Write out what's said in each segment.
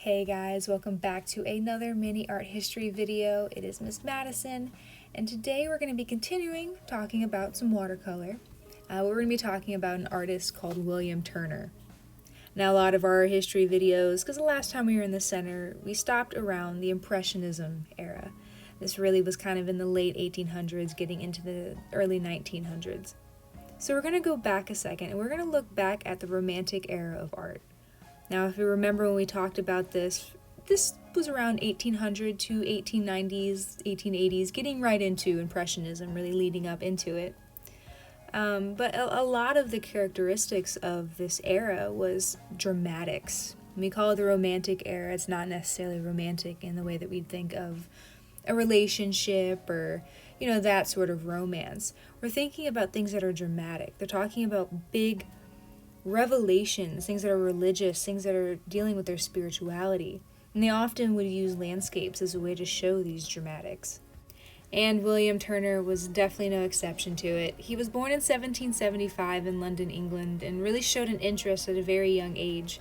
Hey guys, welcome back to another mini art history video. It is Miss Madison, and today we're going to be continuing talking about some watercolor. We're going to be talking about an artist called William Turner. Now, a lot of our history videos, because the last time we were in the center, we stopped around the Impressionism era. This really was kind of in the late 1800s, getting into the early 1900s. So we're going to go back a second, and we're going to look back at the Romantic era of art. Now, if you remember when we talked about this was around 1800 to 1890s, 1880s, getting right into Impressionism, really leading up into it. But a lot of the characteristics of this era was dramatics. We call it the Romantic era. It's not necessarily romantic in the way that we'd think of a relationship or, that sort of romance. We're thinking about things that are dramatic. They're talking about big revelations, things that are religious, things that are dealing with their spirituality. And they often would use landscapes as a way to show these dramatics. And William Turner was definitely no exception to it. He was born in 1775 in London, England, and really showed an interest at a very young age.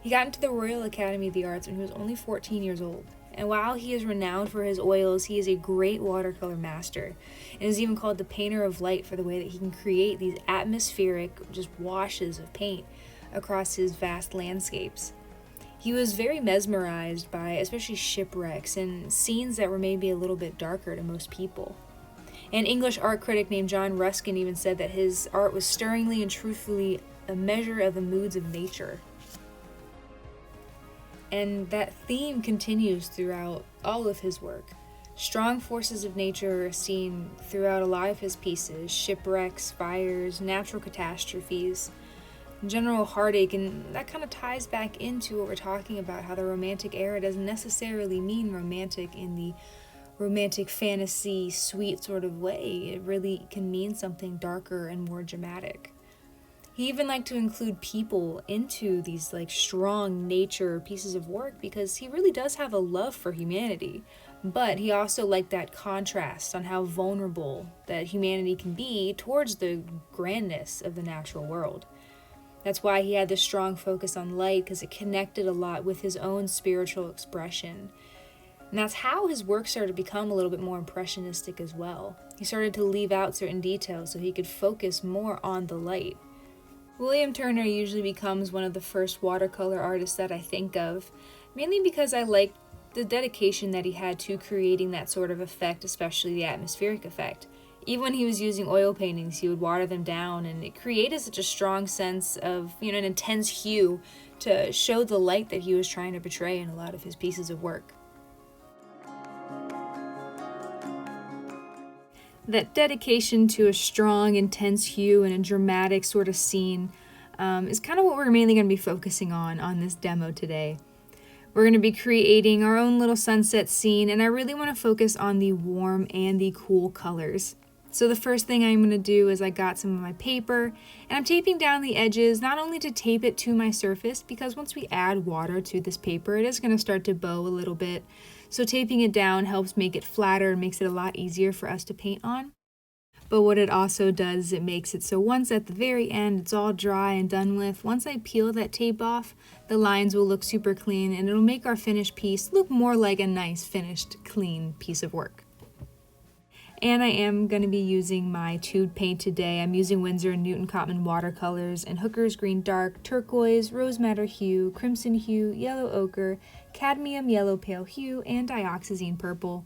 He got into the Royal Academy of the Arts when he was only 14 years old. And while he is renowned for his oils, he is a great watercolor master, and is even called the painter of light for the way that he can create these atmospheric just washes of paint across his vast landscapes. He was very mesmerized by especially shipwrecks and scenes that were maybe a little bit darker to most people. An English art critic named John Ruskin even said that his art was stirringly and truthfully a measure of the moods of nature. And that theme continues throughout all of his work. Strong forces of nature are seen throughout a lot of his pieces: shipwrecks, fires, natural catastrophes, general heartache, and that kind of ties back into what we're talking about, how the Romantic era doesn't necessarily mean romantic in the romantic fantasy, sweet sort of way. It really can mean something darker and more dramatic. He even liked to include people into these strong nature pieces of work because he really does have a love for humanity. But he also liked that contrast on how vulnerable that humanity can be towards the grandness of the natural world. That's why he had this strong focus on light, because it connected a lot with his own spiritual expression. And that's how his work started to become a little bit more impressionistic as well. He started to leave out certain details so he could focus more on the light. William Turner usually becomes one of the first watercolor artists that I think of, mainly because I like the dedication that he had to creating that sort of effect, especially the atmospheric effect. Even when he was using oil paintings, he would water them down, and it created such a strong sense of, an intense hue to show the light that he was trying to portray in a lot of his pieces of work. That dedication to a strong, intense hue and a dramatic sort of scene is kind of what we're mainly going to be focusing on this demo today. We're going to be creating our own little sunset scene, and I really want to focus on the warm and the cool colors. So the first thing I'm going to do is I got some of my paper, and I'm taping down the edges, not only to tape it to my surface, because once we add water to this paper, it is going to start to bow a little bit. So taping it down helps make it flatter and makes it a lot easier for us to paint on. But what it also does is it makes it so once at the very end it's all dry and done with, once I peel that tape off, the lines will look super clean, and it'll make our finished piece look more like a nice, finished, clean piece of work. And I am going to be using my tube paint today. I'm using Winsor & Newton Cotman watercolors in Hooker's Green Dark, Turquoise, Rose Madder Hue, Crimson Hue, Yellow Ochre, Cadmium Yellow Pale Hue, and Dioxazine Purple.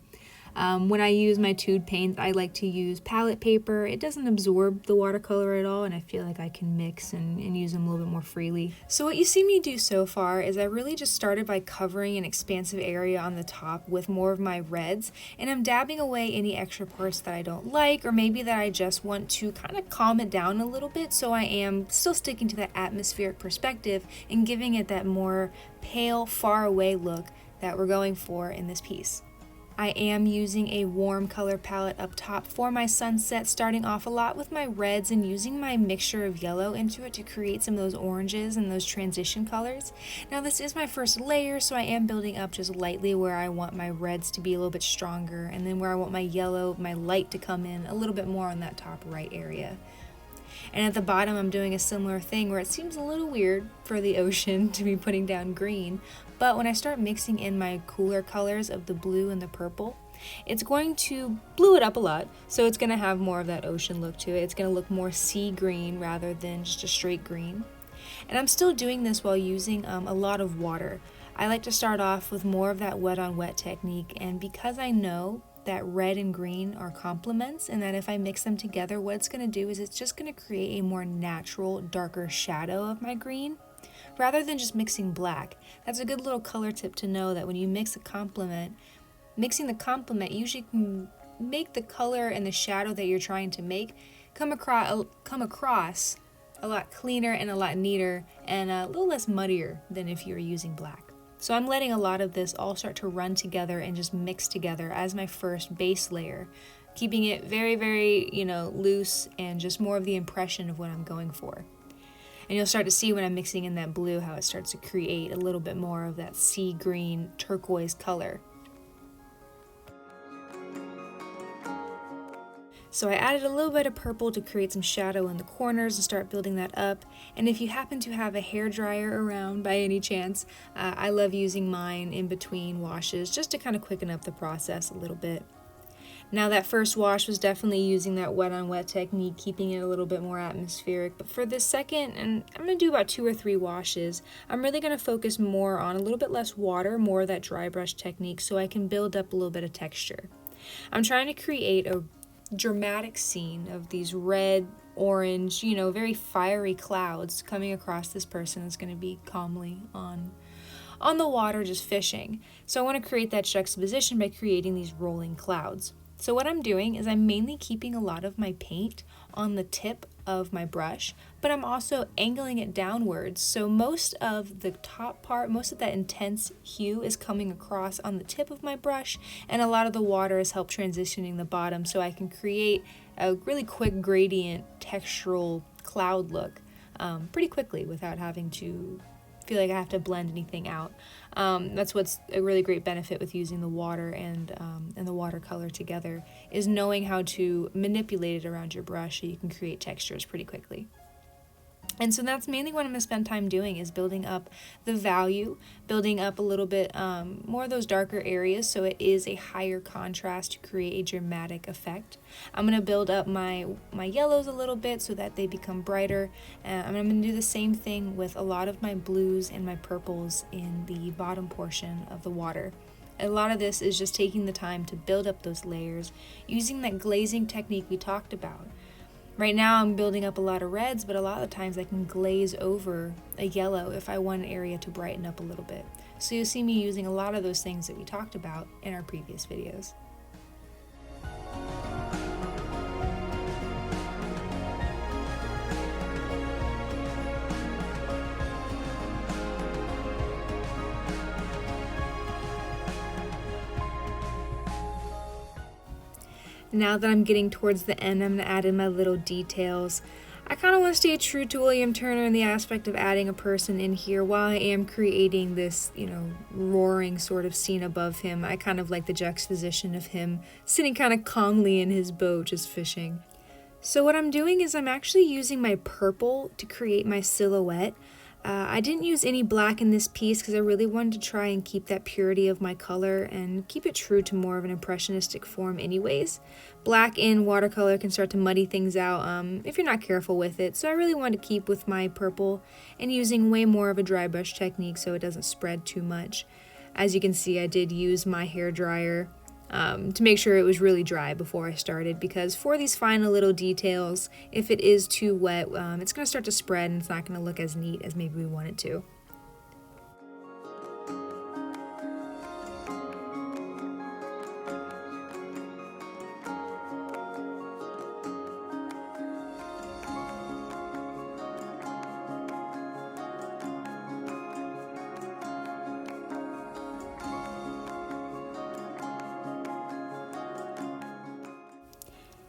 When I use my tube paint, I like to use palette paper. It doesn't absorb the watercolor at all, and I feel like I can mix and use them a little bit more freely. So what you see me do so far is I really just started by covering an expansive area on the top with more of my reds, and I'm dabbing away any extra parts that I don't like, or maybe that I just want to kind of calm it down a little bit, so I am still sticking to that atmospheric perspective and giving it that more pale, far away look that we're going for in this piece. I am using a warm color palette up top for my sunset, starting off a lot with my reds and using my mixture of yellow into it to create some of those oranges and those transition colors. Now this is my first layer, so I am building up just lightly where I want my reds to be a little bit stronger, and then where I want my yellow, my light to come in a little bit more on that top right area. And at the bottom, I'm doing a similar thing where it seems a little weird for the ocean to be putting down green. But when I start mixing in my cooler colors of the blue and the purple, it's going to blue it up a lot. So it's going to have more of that ocean look to it. It's going to look more sea green rather than just a straight green. And I'm still doing this while using a lot of water. I like to start off with more of that wet on wet technique, and because I know that red and green are complements and that if I mix them together, what it's going to do is it's just going to create a more natural, darker shadow of my green rather than just mixing black. That's a good little color tip to know, that when you mix a complement, mixing the complement usually can make the color and the shadow that you're trying to make come across a lot cleaner and a lot neater and a little less muddier than if you were using black. So I'm letting a lot of this all start to run together and just mix together as my first base layer, keeping it very, very, loose and just more of the impression of what I'm going for. And you'll start to see when I'm mixing in that blue how it starts to create a little bit more of that sea green turquoise color. So I added a little bit of purple to create some shadow in the corners and start building that up. And if you happen to have a hairdryer around by any chance, I love using mine in between washes just to kind of quicken up the process a little bit. Now that first wash was definitely using that wet on wet technique, keeping it a little bit more atmospheric. But for this second, and I'm going to do about 2 or 3 washes, I'm really going to focus more on a little bit less water, more of that dry brush technique, so I can build up a little bit of texture. I'm trying to create a dramatic scene of these red, orange, very fiery clouds coming across this person that's going to be calmly on the water just fishing. So I want to create that juxtaposition by creating these rolling clouds. So what I'm doing is I'm mainly keeping a lot of my paint on the tip of my brush, but I'm also angling it downwards. So most of the top part, most of that intense hue is coming across on the tip of my brush, and a lot of the water has helped transitioning the bottom so I can create a really quick gradient textural cloud look pretty quickly without having to feel like I have to blend anything out. That's what's a really great benefit with using the water and the watercolor together, is knowing how to manipulate it around your brush so you can create textures pretty quickly. And so that's mainly what I'm going to spend time doing, is building up the value, building up a little bit more of those darker areas so it is a higher contrast to create a dramatic effect. I'm going to build up my yellows a little bit so that they become brighter. I'm going to do the same thing with a lot of my blues and my purples in the bottom portion of the water. A lot of this is just taking the time to build up those layers using that glazing technique we talked about. Right now I'm building up a lot of reds, but a lot of the times I can glaze over a yellow if I want an area to brighten up a little bit. So you'll see me using a lot of those things that we talked about in our previous videos. Now that I'm getting towards the end, I'm going to add in my little details. I kind of want to stay true to William Turner in the aspect of adding a person in here while I am creating this, roaring sort of scene above him. I kind of like the juxtaposition of him sitting kind of calmly in his boat just fishing. So what I'm doing is I'm actually using my purple to create my silhouette. I didn't use any black in this piece because I really wanted to try and keep that purity of my color and keep it true to more of an impressionistic form anyways. Black in watercolor can start to muddy things out if you're not careful with it, so I really wanted to keep with my purple and using way more of a dry brush technique so it doesn't spread too much. As you can see, I did use my hair dryer to make sure it was really dry before I started, because for these final little details, if it is too wet, it's going to start to spread and it's not going to look as neat as maybe we want it to.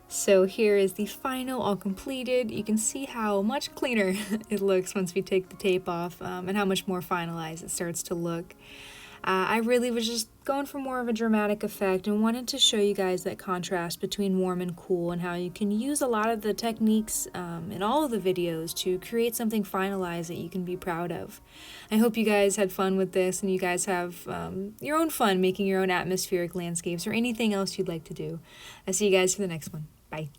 So here is the final, all completed. You can see how much cleaner it looks once we take the tape off and how much more finalized it starts to look. I really was just going for more of a dramatic effect and wanted to show you guys that contrast between warm and cool and how you can use a lot of the techniques in all of the videos to create something finalized that you can be proud of. I hope you guys had fun with this and you guys have your own fun making your own atmospheric landscapes or anything else you'd like to do. I'll see you guys for the next one. Bye.